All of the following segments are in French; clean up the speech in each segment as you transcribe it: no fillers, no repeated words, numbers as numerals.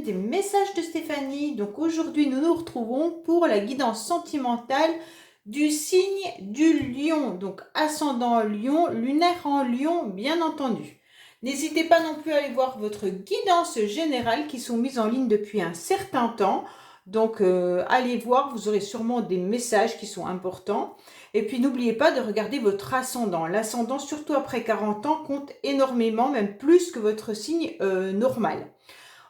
des messages de Stéphanie. Donc aujourd'hui, nous nous retrouvons pour la guidance sentimentale du signe du lion. Donc ascendant lion, lunaire en lion, bien entendu. N'hésitez pas non plus à aller voir votre guidance générale qui sont mises en ligne depuis un certain temps. Donc allez voir, vous aurez sûrement des messages qui sont importants. Et puis n'oubliez pas de regarder votre ascendant. L'ascendant, surtout après 40 ans, compte énormément, même plus que votre signe normal.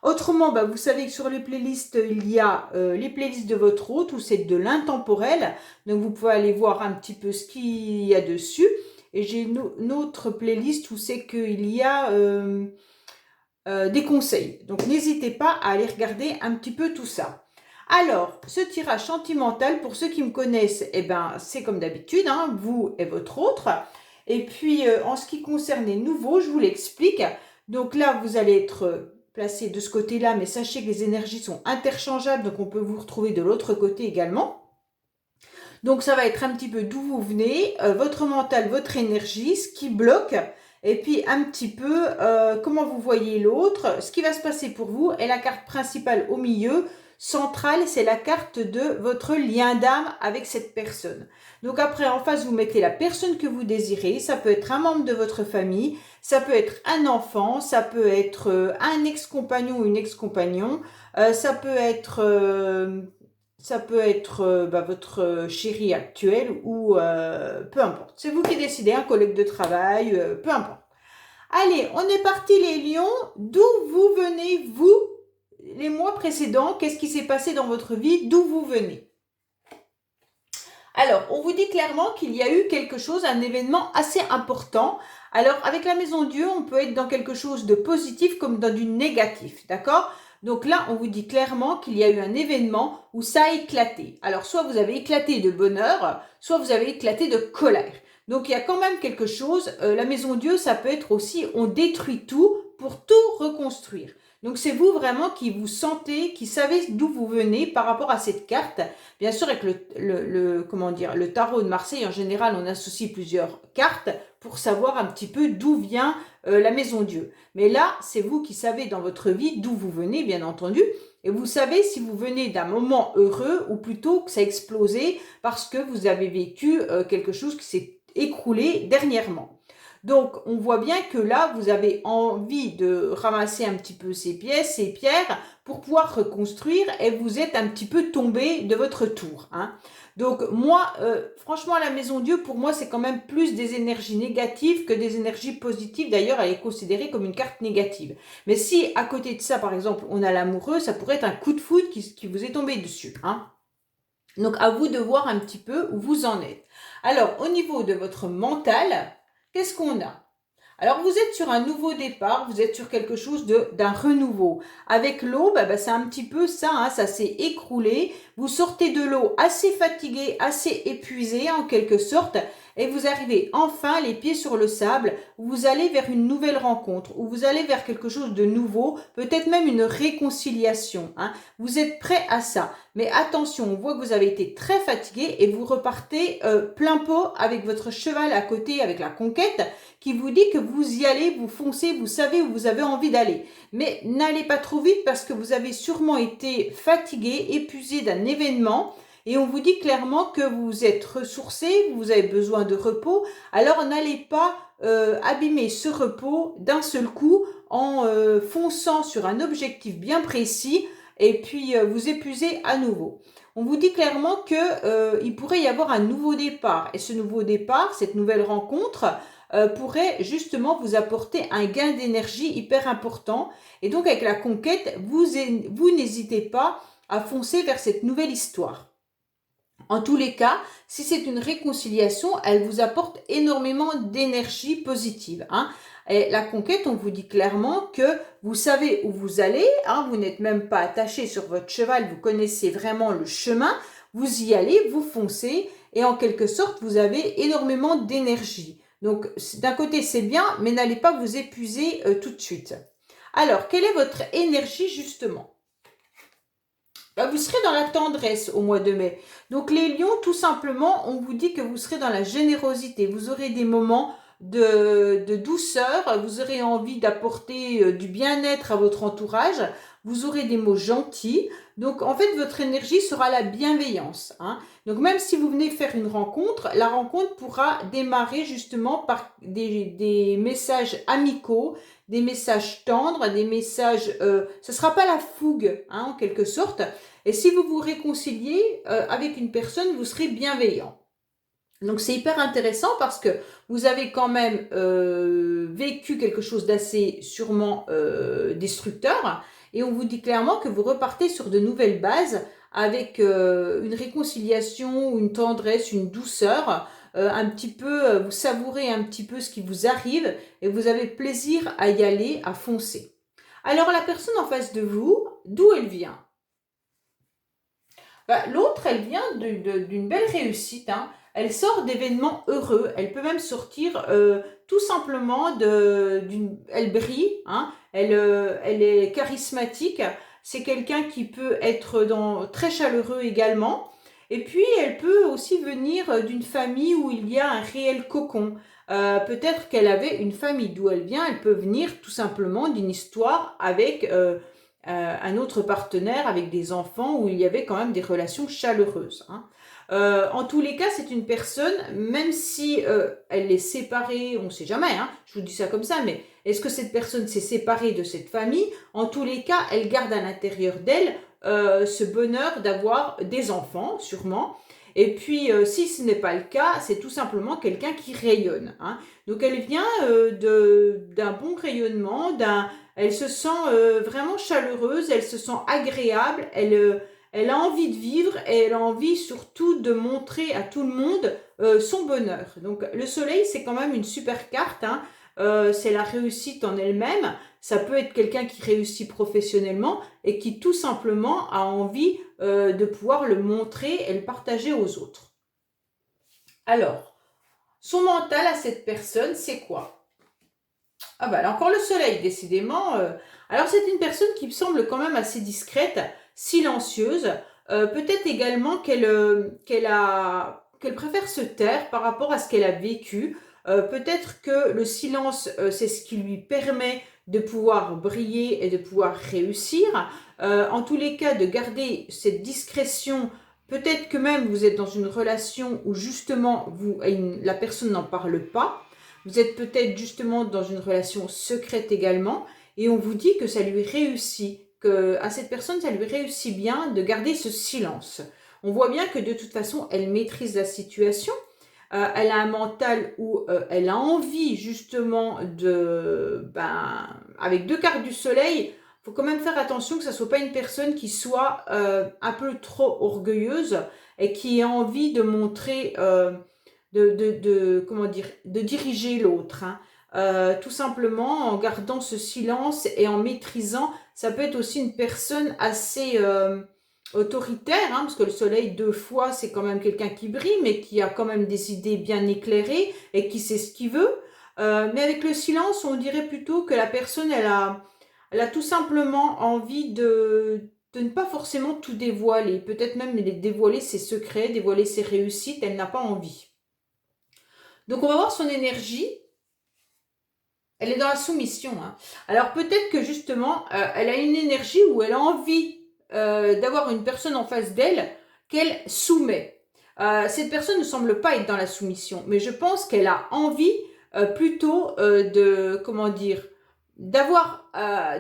Autrement, vous savez que sur les playlists, il y a les playlists de votre hôte où c'est de l'intemporel. Donc vous pouvez aller voir un petit peu ce qu'il y a dessus. Et j'ai une autre playlist où c'est qu'il y a des conseils. Donc n'hésitez pas à aller regarder un petit peu tout ça. Alors, ce tirage sentimental, pour ceux qui me connaissent, c'est comme d'habitude, vous et votre autre. Et puis, en ce qui concerne les nouveaux, je vous l'explique. Donc là, vous allez être placé de ce côté-là, mais sachez que les énergies sont interchangeables, donc on peut vous retrouver de l'autre côté également. Donc ça va être un petit peu d'où vous venez, votre mental, votre énergie, ce qui bloque, et puis un petit peu comment vous voyez l'autre, ce qui va se passer pour vous, et la carte principale au milieu, centrale, c'est la carte de votre lien d'âme avec cette personne. Donc après, en face, vous mettez la personne que vous désirez, ça peut être un membre de votre famille, ça peut être un enfant, ça peut être un ex-compagnon ou une ex-compagnon, ça peut être votre chéri actuel ou peu importe. C'est vous qui décidez, un collègue de travail, peu importe. Allez, on est parti les lions. D'où vous venez, vous, les mois précédents? Qu'est-ce qui s'est passé dans votre vie? D'où vous venez? Alors, on vous dit clairement qu'il y a eu quelque chose, un événement assez important. Alors, avec la Maison Dieu, on peut être dans quelque chose de positif comme dans du négatif, d'accord? Donc là, on vous dit clairement qu'il y a eu un événement où ça a éclaté. Alors, soit vous avez éclaté de bonheur, soit vous avez éclaté de colère. Donc, il y a quand même quelque chose. La Maison Dieu, ça peut être aussi, on détruit tout pour tout reconstruire. Donc, c'est vous vraiment qui vous sentez, qui savez d'où vous venez par rapport à cette carte. Bien sûr, avec le tarot de Marseille, en général, on associe plusieurs cartes pour savoir un petit peu d'où vient la Maison Dieu. Mais là, c'est vous qui savez dans votre vie d'où vous venez, bien entendu. Et vous savez si vous venez d'un moment heureux ou plutôt que ça a explosé parce que vous avez vécu quelque chose qui s'est écroulé dernièrement. Donc, on voit bien que là, vous avez envie de ramasser un petit peu ces pièces, ces pierres, pour pouvoir reconstruire et vous êtes un petit peu tombé de votre tour. Donc, moi, franchement, la Maison Dieu, pour moi, c'est quand même plus des énergies négatives que des énergies positives. D'ailleurs, elle est considérée comme une carte négative. Mais si, à côté de ça, par exemple, on a l'amoureux, ça pourrait être un coup de foudre qui vous est tombé dessus. Donc, à vous de voir un petit peu où vous en êtes. Alors, au niveau de votre mental, qu'est-ce qu'on a? Alors, vous êtes sur un nouveau départ, vous êtes sur quelque chose d'un renouveau. Avec l'eau, c'est un petit peu ça, ça s'est écroulé. Vous sortez de l'eau assez fatigué, assez épuisé en quelque sorte, et vous arrivez enfin les pieds sur le sable, où vous allez vers une nouvelle rencontre, où vous allez vers quelque chose de nouveau, peut-être même une réconciliation. Vous êtes prêt à ça. Mais attention, on voit que vous avez été très fatigué et vous repartez plein pot avec votre cheval à côté, avec la conquête, qui vous dit que vous y allez, vous foncez, vous savez où vous avez envie d'aller. Mais n'allez pas trop vite parce que vous avez sûrement été fatigué, épuisé d'un événement et on vous dit clairement que vous êtes ressourcé, vous avez besoin de repos. Alors n'allez pas abîmer ce repos d'un seul coup en fonçant sur un objectif bien précis et puis vous épuisez à nouveau. On vous dit clairement que il pourrait y avoir un nouveau départ et ce nouveau départ, cette nouvelle rencontre pourrait justement vous apporter un gain d'énergie hyper important. Et donc avec la conquête, vous n'hésitez pas à foncer vers cette nouvelle histoire. En tous les cas, si c'est une réconciliation, elle vous apporte énormément d'énergie positive. Et la conquête, on vous dit clairement que vous savez où vous allez, vous n'êtes même pas attaché sur votre cheval, vous connaissez vraiment le chemin, vous y allez, vous foncez et en quelque sorte, vous avez énormément d'énergie. Donc, d'un côté, c'est bien, mais n'allez pas vous épuiser tout de suite. Alors, quelle est votre énergie justement? Vous serez dans la tendresse au mois de mai. Donc, les lions, tout simplement, on vous dit que vous serez dans la générosité. Vous aurez des moments de douceur, vous aurez envie d'apporter du bien-être à votre entourage. vous aurez des mots gentils. Donc, en fait, votre énergie sera la bienveillance. Hein. Donc, même si vous venez faire une rencontre, la rencontre pourra démarrer justement par des messages amicaux, des messages tendres, des messages... ce ne sera pas la fougue, hein, en quelque sorte. Et si vous vous réconciliez avec une personne, vous serez bienveillant. Donc c'est hyper intéressant parce que vous avez quand même vécu quelque chose d'assez sûrement destructeur et on vous dit clairement que vous repartez sur de nouvelles bases avec une réconciliation, une tendresse, une douceur, un petit peu, vous savourez un petit peu ce qui vous arrive et vous avez plaisir à y aller, à foncer. Alors la personne en face de vous, d'où elle vient? L'autre, elle vient d'une belle réussite, hein. Elle sort d'événements heureux. Elle peut même sortir tout simplement elle brille, hein. Elle est charismatique. C'est quelqu'un qui peut être très chaleureux également. Et puis, elle peut aussi venir d'une famille où il y a un réel cocon. Peut-être qu'elle avait une famille d'où elle vient. Elle peut venir tout simplement d'une histoire avec un autre partenaire avec des enfants où il y avait quand même des relations chaleureuses. Hein. En tous les cas, c'est une personne, même si elle est séparée, on ne sait jamais, hein, je vous dis ça comme ça, mais est-ce que cette personne s'est séparée de cette famille? En tous les cas, elle garde à l'intérieur d'elle ce bonheur d'avoir des enfants, sûrement. Et puis, si ce n'est pas le cas, c'est tout simplement quelqu'un qui rayonne. Hein. Donc, elle vient d'un bon rayonnement, elle se sent vraiment chaleureuse, elle se sent agréable, elle a envie de vivre et elle a envie surtout de montrer à tout le monde son bonheur. Donc le soleil, c'est quand même une super carte, hein. C'est la réussite en elle-même. Ça peut être quelqu'un qui réussit professionnellement et qui tout simplement a envie de pouvoir le montrer et le partager aux autres. Alors, son mental à cette personne, c'est quoi? Ah bah là encore le soleil, décidément. Alors c'est une personne qui me semble quand même assez discrète, silencieuse. Peut-être également qu'elle préfère se taire par rapport à ce qu'elle a vécu. Peut-être que le silence, c'est ce qui lui permet de pouvoir briller et de pouvoir réussir. En tous les cas, de garder cette discrétion. Peut-être que même vous êtes dans une relation où justement la personne n'en parle pas. Vous êtes peut-être justement dans une relation secrète également et on vous dit que ça lui réussit, qu'à cette personne, ça lui réussit bien de garder ce silence. On voit bien que de toute façon, elle maîtrise la situation. Elle a un mental où elle a envie justement avec 2 cartes du soleil, il faut quand même faire attention que ça ne soit pas une personne qui soit un peu trop orgueilleuse et qui ait envie de montrer... comment dire, de diriger l'autre. Hein. Tout simplement en gardant ce silence et en maîtrisant. Ça peut être aussi une personne assez autoritaire, hein, parce que le soleil 2 fois, c'est quand même quelqu'un qui brille, mais qui a quand même des idées bien éclairées et qui sait ce qu'il veut. Mais avec le silence, on dirait plutôt que la personne, elle a tout simplement envie de ne pas forcément tout dévoiler. Peut-être même dévoiler ses secrets, dévoiler ses réussites, elle n'a pas envie. Donc, on va voir son énergie. Elle est dans la soumission. Hein. Alors, peut-être que justement, elle a une énergie où elle a envie d'avoir une personne en face d'elle qu'elle soumet. Cette personne ne semble pas être dans la soumission, mais je pense qu'elle a envie plutôt de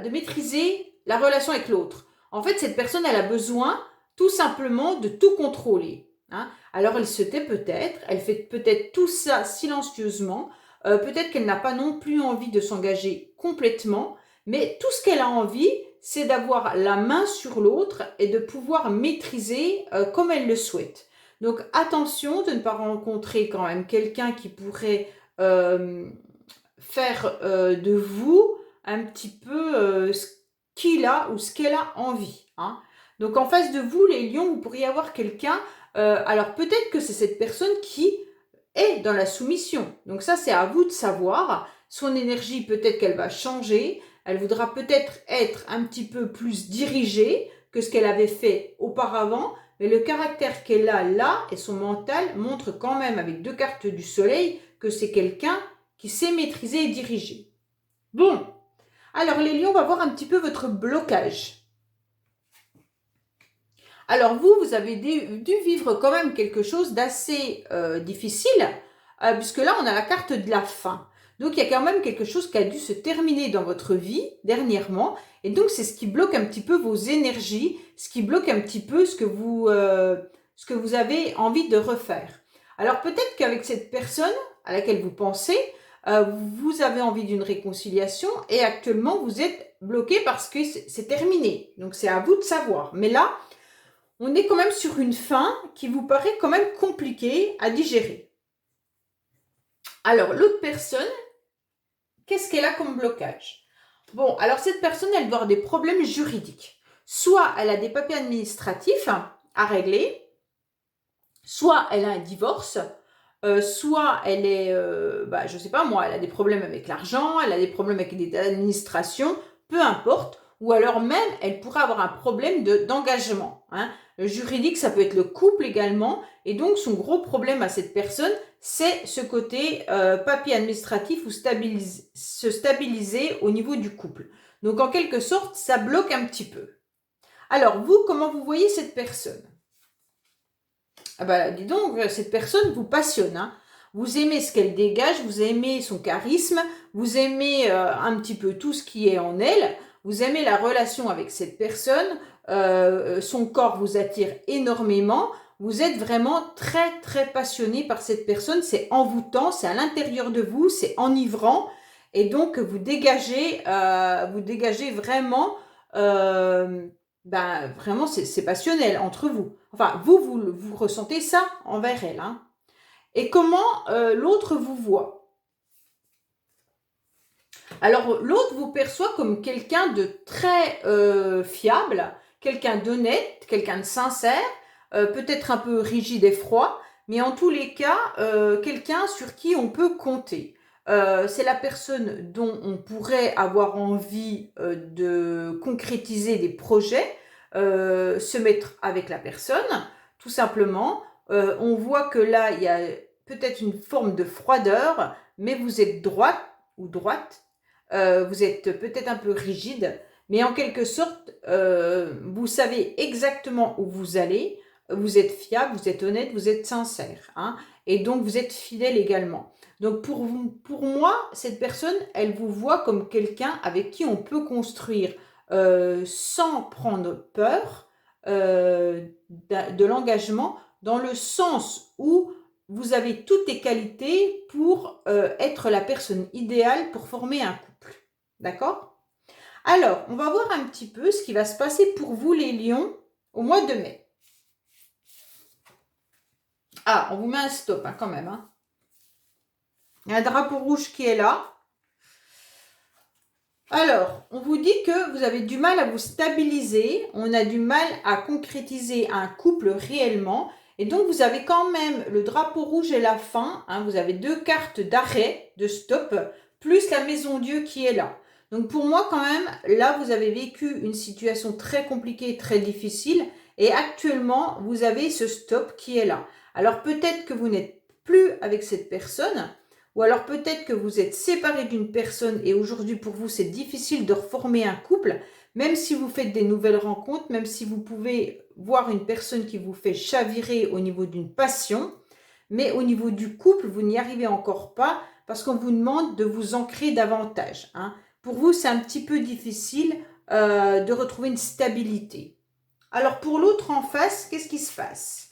maîtriser la relation avec l'autre. En fait, cette personne, elle a besoin tout simplement de tout contrôler. Hein. Alors elle se tait peut-être, elle fait peut-être tout ça silencieusement, peut-être qu'elle n'a pas non plus envie de s'engager complètement, mais tout ce qu'elle a envie, c'est d'avoir la main sur l'autre et de pouvoir maîtriser comme elle le souhaite. Donc attention de ne pas rencontrer quand même quelqu'un qui pourrait faire de vous un petit peu ce qu'il a ou ce qu'elle a envie. Hein. Donc en face de vous, les lions, vous pourriez avoir quelqu'un. Alors peut-être que c'est cette personne qui est dans la soumission. Donc ça, c'est à vous de savoir. Son énergie, peut-être qu'elle va changer. Elle voudra peut-être être un petit peu plus dirigée que ce qu'elle avait fait auparavant. Mais le caractère qu'elle a là et son mental montrent quand même avec 2 cartes du soleil que c'est quelqu'un qui sait maîtriser et diriger. Bon, alors les lions, on va voir un petit peu votre blocage. Alors vous avez dû vivre quand même quelque chose d'assez difficile, puisque là, on a la carte de la fin. Donc, il y a quand même quelque chose qui a dû se terminer dans votre vie dernièrement. Et donc, c'est ce qui bloque un petit peu vos énergies, ce qui bloque un petit peu ce que vous avez envie de refaire. Alors, peut-être qu'avec cette personne à laquelle vous pensez, vous avez envie d'une réconciliation et actuellement, vous êtes bloqué parce que c'est terminé. Donc, c'est à vous de savoir. Mais là, on est quand même sur une fin qui vous paraît quand même compliquée à digérer. Alors, l'autre personne, qu'est-ce qu'elle a comme blocage? Bon, alors cette personne, elle doit avoir des problèmes juridiques. Soit elle a des papiers administratifs à régler, soit elle a un divorce, soit elle est, je sais pas moi, elle a des problèmes avec l'argent, elle a des problèmes avec les administrations, peu importe, ou alors même elle pourrait avoir un problème d'engagement. Hein. Le juridique, ça peut être le couple également, et donc son gros problème à cette personne, c'est ce côté papier administratif ou se stabiliser au niveau du couple. Donc en quelque sorte, ça bloque un petit peu. Alors vous, comment vous voyez cette personne? Ah bah, dis donc, cette personne vous passionne. Hein. Vous aimez ce qu'elle dégage, vous aimez son charisme, vous aimez un petit peu tout ce qui est en elle, vous aimez la relation avec cette personne, son corps vous attire énormément, vous êtes vraiment très très passionné par cette personne, c'est envoûtant, c'est à l'intérieur de vous, c'est enivrant, et donc vous dégagez vraiment... vraiment, c'est passionnel entre vous. Enfin, vous ressentez ça envers elle. Hein. Et comment l'autre vous voit? Alors, l'autre vous perçoit comme quelqu'un de très fiable, quelqu'un d'honnête, quelqu'un de sincère, peut-être un peu rigide et froid, mais en tous les cas, quelqu'un sur qui on peut compter. C'est la personne dont on pourrait avoir envie de concrétiser des projets, se mettre avec la personne, tout simplement. On voit que là, il y a peut-être une forme de froideur, mais vous êtes droite ou droite, vous êtes peut-être un peu rigide, mais en quelque sorte, vous savez exactement où vous allez, vous êtes fiable, vous êtes honnête, vous êtes sincère, hein, et donc vous êtes fidèle également. Donc pour moi, cette personne, elle vous voit comme quelqu'un avec qui on peut construire sans prendre peur de l'engagement, dans le sens où vous avez toutes les qualités pour être la personne idéale pour former un couple. D'accord? Alors, on va voir un petit peu ce qui va se passer pour vous les lions au mois de mai. Ah, on vous met un stop hein, quand même. Hein. Il y a un drapeau rouge qui est là. Alors, on vous dit que vous avez du mal à vous stabiliser, on a du mal à concrétiser un couple réellement, et donc vous avez quand même le drapeau rouge et la fin, hein, vous avez deux cartes d'arrêt, de stop, plus la maison Dieu qui est là. Donc pour moi quand même, là vous avez vécu une situation très compliquée, très difficile, et actuellement vous avez ce stop qui est là. Alors peut-être que vous n'êtes plus avec cette personne, ou alors peut-être que vous êtes séparé d'une personne et aujourd'hui pour vous c'est difficile de reformer un couple, même si vous faites des nouvelles rencontres, même si vous pouvez voir une personne qui vous fait chavirer au niveau d'une passion, mais au niveau du couple, vous n'y arrivez encore pas parce qu'on vous demande de vous ancrer davantage. Hein. Pour vous, c'est un petit peu difficile de retrouver une stabilité. Alors pour l'autre en face, qu'est-ce qui se passe?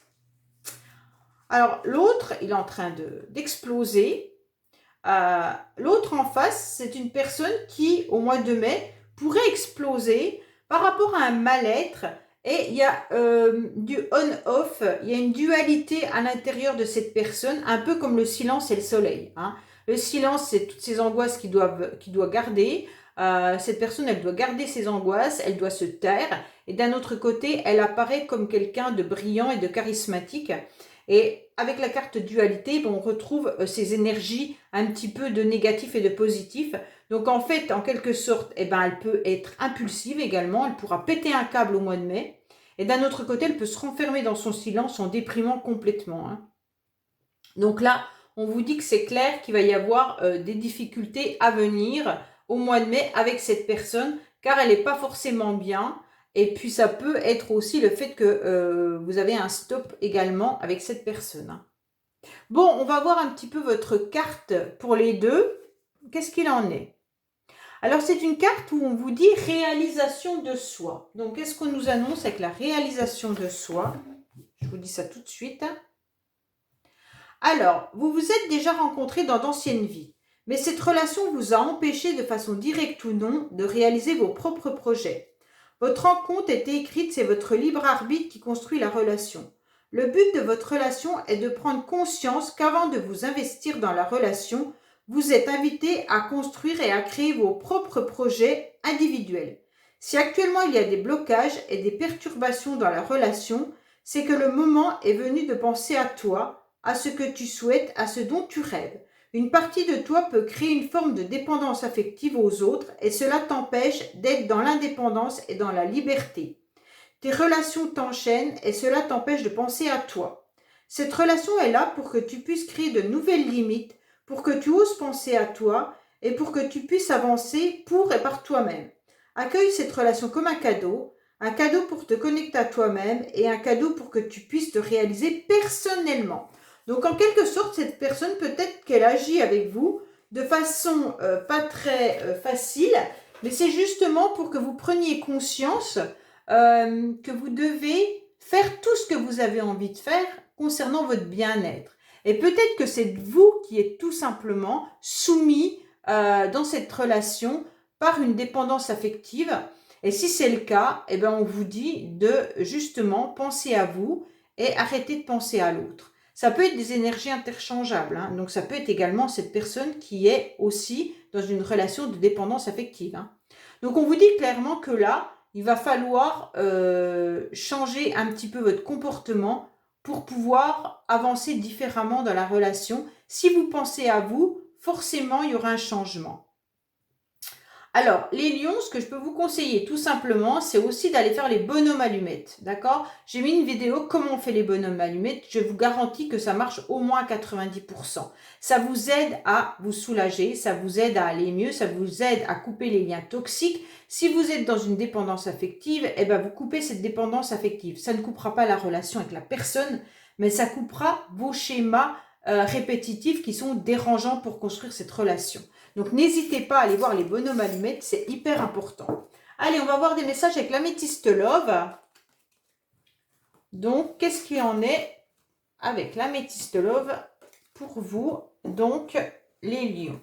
Alors l'autre, il est en train d'exploser. L'autre en face, c'est une personne qui, au mois de mai, pourrait exploser par rapport à un mal-être. Et il y a du on-off, il y a une dualité à l'intérieur de cette personne, un peu comme le silence et le soleil. Hein. Le silence, c'est toutes ces angoisses qu'il doit garder. Cette personne, elle doit garder ses angoisses, elle doit se taire. Et d'un autre côté, elle apparaît comme quelqu'un de brillant et de charismatique. Et avec la carte dualité, on retrouve ces énergies un petit peu de négatif et de positif. Donc en fait, en quelque sorte, elle peut être impulsive également. Elle pourra péter un câble au mois de mai. Et d'un autre côté, elle peut se renfermer dans son silence en déprimant complètement. Hein. Donc là, on vous dit que c'est clair qu'il va y avoir des difficultés à venir au mois de mai avec cette personne, car elle n'est pas forcément bien. Et puis, ça peut être aussi le fait que vous avez un stop également avec cette personne, hein. Bon, on va voir un petit peu votre carte pour les deux. Qu'est-ce qu'il en est? Alors, c'est une carte où on vous dit réalisation de soi. Donc, qu'est-ce qu'on nous annonce avec la réalisation de soi? Je vous dis ça tout de suite. Alors, vous vous êtes déjà rencontrés dans d'anciennes vies, mais cette relation vous a empêché de façon directe ou non de réaliser vos propres projets. Votre rencontre était écrite, c'est votre libre arbitre qui construit la relation. Le but de votre relation est de prendre conscience qu'avant de vous investir dans la relation, vous êtes invité à construire et à créer vos propres projets individuels. Si actuellement il y a des blocages et des perturbations dans la relation, c'est que le moment est venu de penser à toi, à ce que tu souhaites, à ce dont tu rêves. Une partie de toi peut créer une forme de dépendance affective aux autres et cela t'empêche d'être dans l'indépendance et dans la liberté. Tes relations t'enchaînent et cela t'empêche de penser à toi. Cette relation est là pour que tu puisses créer de nouvelles limites, pour que tu oses penser à toi et pour que tu puisses avancer pour et par toi-même. Accueille cette relation comme un cadeau pour te connecter à toi-même et un cadeau pour que tu puisses te réaliser personnellement. Donc en quelque sorte, cette personne, peut-être qu'elle agit avec vous de façon pas très facile, mais c'est justement pour que vous preniez conscience que vous devez faire tout ce que vous avez envie de faire concernant votre bien-être. Et peut-être que c'est vous qui êtes tout simplement soumis dans cette relation par une dépendance affective. Et si c'est le cas, eh ben on vous dit de justement penser à vous et arrêter de penser à l'autre. Ça peut être des énergies interchangeables, hein. Donc ça peut être également cette personne qui est aussi dans une relation de dépendance affective, hein. Donc on vous dit clairement que là, il va falloir changer un petit peu votre comportement pour pouvoir avancer différemment dans la relation. Si vous pensez à vous, forcément, il y aura un changement. Alors, les lions, ce que je peux vous conseiller tout simplement, c'est aussi d'aller faire les bonhommes allumettes, d'accord? J'ai mis une vidéo comment on fait les bonhommes allumettes. Je vous garantis que ça marche au moins à 90%. Ça vous aide à vous soulager, ça vous aide à aller mieux, ça vous aide à couper les liens toxiques. Si vous êtes dans une dépendance affective, eh ben vous coupez cette dépendance affective. Ça ne coupera pas la relation avec la personne, mais ça coupera vos schémas répétitifs qui sont dérangeants pour construire cette relation. Donc, n'hésitez pas à aller voir les bonhommes allumettes, c'est hyper important. Allez, on va voir des messages avec l'améthyste love. Donc, qu'est-ce qu'il en est avec l'améthyste love pour vous? Donc, les lions.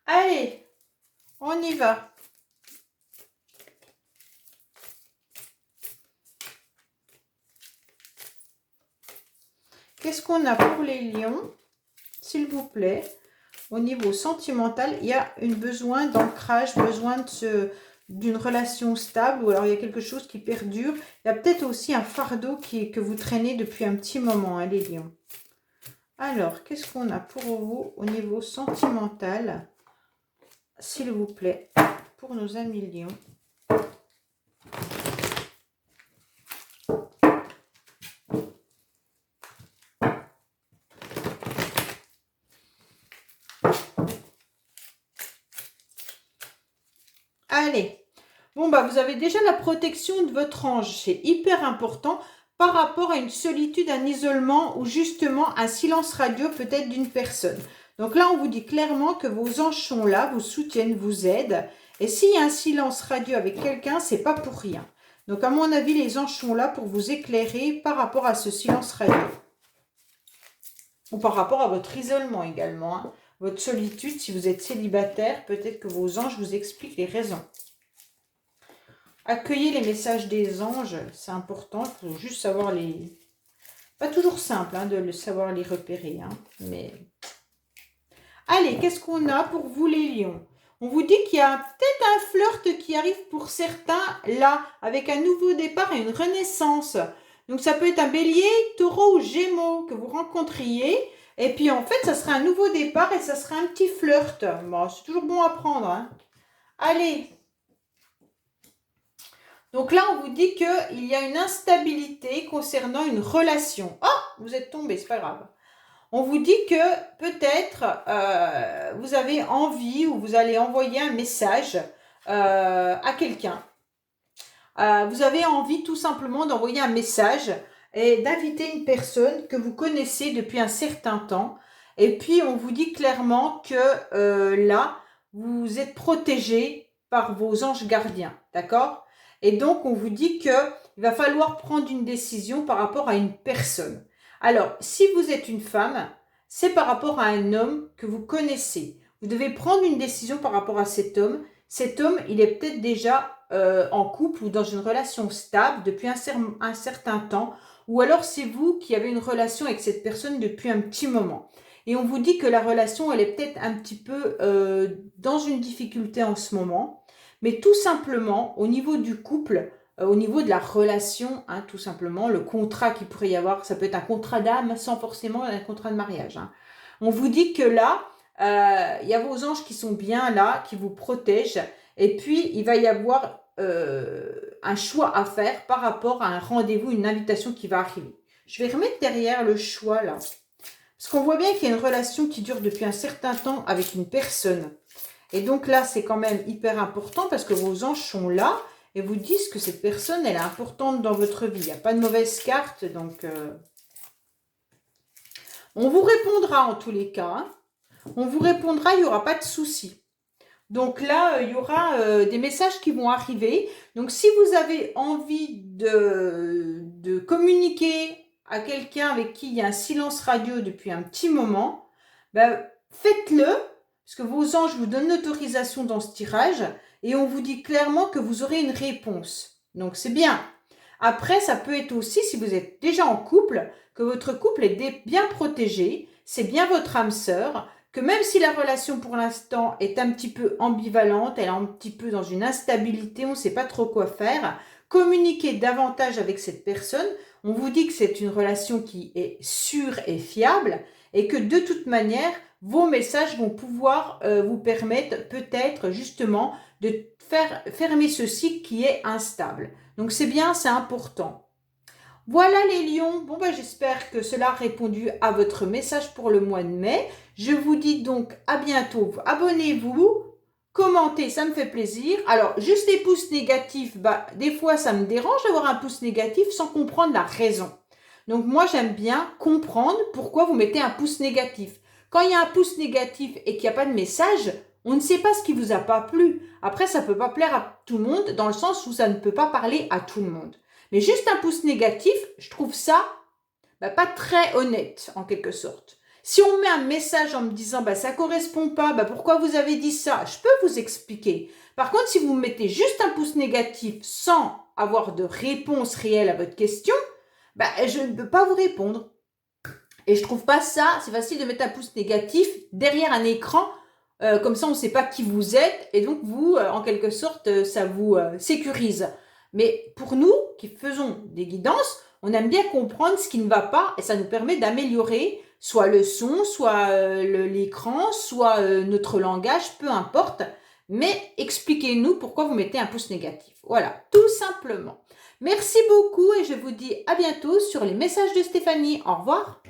Allez, on y va. Qu'est-ce qu'on a pour les lions, s'il vous plaît? Au niveau sentimental, il y a un besoin d'ancrage, besoin d'une relation stable, ou alors il y a quelque chose qui perdure. Il y a peut-être aussi un fardeau que vous traînez depuis un petit moment, hein, les lions. Alors, qu'est-ce qu'on a pour vous au niveau sentimental, s'il vous plaît, pour nos amis lions? Allez, bon bah vous avez déjà la protection de votre ange, c'est hyper important par rapport à une solitude, un isolement ou justement un silence radio peut-être d'une personne. Donc là on vous dit clairement que vos anges sont là, vous soutiennent, vous aident. Et s'il y a un silence radio avec quelqu'un, c'est pas pour rien. Donc à mon avis les anges sont là pour vous éclairer par rapport à ce silence radio. Ou par rapport à votre isolement également, hein. Votre solitude, si vous êtes célibataire, peut-être que vos anges vous expliquent les raisons. Accueillez les messages des anges, c'est important, il faut juste savoir les... Pas toujours simple hein, de savoir les repérer, hein, mais... Allez, qu'est-ce qu'on a pour vous les lions? On vous dit qu'il y a peut-être un flirt qui arrive pour certains, là, avec un nouveau départ et une renaissance. Donc ça peut être un bélier, taureau ou gémeaux que vous rencontriez. Et puis en fait, ça sera un nouveau départ et ça sera un petit flirt. Bon, c'est toujours bon à prendre, hein. Allez. Donc là, on vous dit qu'il y a une instabilité concernant une relation. Oh, vous êtes tombé, c'est pas grave. On vous dit que peut-être vous avez envie ou vous allez envoyer un message à quelqu'un. Vous avez envie tout simplement d'envoyer un message et d'inviter une personne que vous connaissez depuis un certain temps. Et puis, on vous dit clairement que là, vous êtes protégé par vos anges gardiens, d'accord? Et donc, on vous dit qu'il va falloir prendre une décision par rapport à une personne. Alors, si vous êtes une femme, c'est par rapport à un homme que vous connaissez. Vous devez prendre une décision par rapport à cet homme. Cet homme, il est peut-être déjà en couple ou dans une relation stable depuis un certain temps, ou alors c'est vous qui avez une relation avec cette personne depuis un petit moment. Et on vous dit que la relation, elle est peut-être un petit peu dans une difficulté en ce moment, mais tout simplement, au niveau du couple, au niveau de la relation, hein, tout simplement, le contrat qu'il pourrait y avoir, ça peut être un contrat d'âme sans forcément un contrat de mariage. Hein. On vous dit que là, il y a vos anges qui sont bien là, qui vous protègent, et puis il va y avoir un choix à faire par rapport à un rendez-vous, une invitation qui va arriver. Je vais remettre derrière le choix là. Parce qu'on voit bien qu'il y a une relation qui dure depuis un certain temps avec une personne. Et donc là, c'est quand même hyper important parce que vos anges sont là et vous disent que cette personne, elle est importante dans votre vie. Il n'y a pas de mauvaise carte, donc on vous répondra en tous les cas. Hein. On vous répondra, il n'y aura pas de souci. Donc là, il y aura des messages qui vont arriver. Donc si vous avez envie de communiquer à quelqu'un avec qui il y a un silence radio depuis un petit moment, ben, faites-le, parce que vos anges vous donnent l'autorisation dans ce tirage, et on vous dit clairement que vous aurez une réponse. Donc c'est bien. Après, ça peut être aussi, si vous êtes déjà en couple, que votre couple est bien protégé, c'est bien votre âme sœur, que même si la relation pour l'instant est un petit peu ambivalente, elle est un petit peu dans une instabilité, on ne sait pas trop quoi faire, communiquez davantage avec cette personne. On vous dit que c'est une relation qui est sûre et fiable et que de toute manière, vos messages vont pouvoir vous permettre peut-être justement de faire fermer ce cycle qui est instable. Donc c'est bien, c'est important. Voilà les lions, bon ben j'espère que cela a répondu à votre message pour le mois de mai. Je vous dis donc à bientôt, abonnez-vous, commentez, ça me fait plaisir. Alors juste les pouces négatifs, bah, des fois ça me dérange d'avoir un pouce négatif sans comprendre la raison. Donc moi j'aime bien comprendre pourquoi vous mettez un pouce négatif. Quand il y a un pouce négatif et qu'il n'y a pas de message, on ne sait pas ce qui vous a pas plu. Après ça ne peut pas plaire à tout le monde dans le sens où ça ne peut pas parler à tout le monde. Mais juste un pouce négatif, je trouve ça pas très honnête, en quelque sorte. Si on met un message en me disant ça ne correspond pas, pourquoi vous avez dit ça, je peux vous expliquer. Par contre, si vous mettez juste un pouce négatif sans avoir de réponse réelle à votre question, je ne peux pas vous répondre. Et je trouve pas ça, c'est facile de mettre un pouce négatif derrière un écran, comme ça on ne sait pas qui vous êtes, et donc vous, en quelque sorte, ça vous sécurise. Mais pour nous, qui faisons des guidances, on aime bien comprendre ce qui ne va pas et ça nous permet d'améliorer soit le son, soit l'écran, soit notre langage, peu importe. Mais expliquez-nous pourquoi vous mettez un pouce négatif. Voilà, tout simplement. Merci beaucoup et je vous dis à bientôt sur les messages de Stéphanie. Au revoir.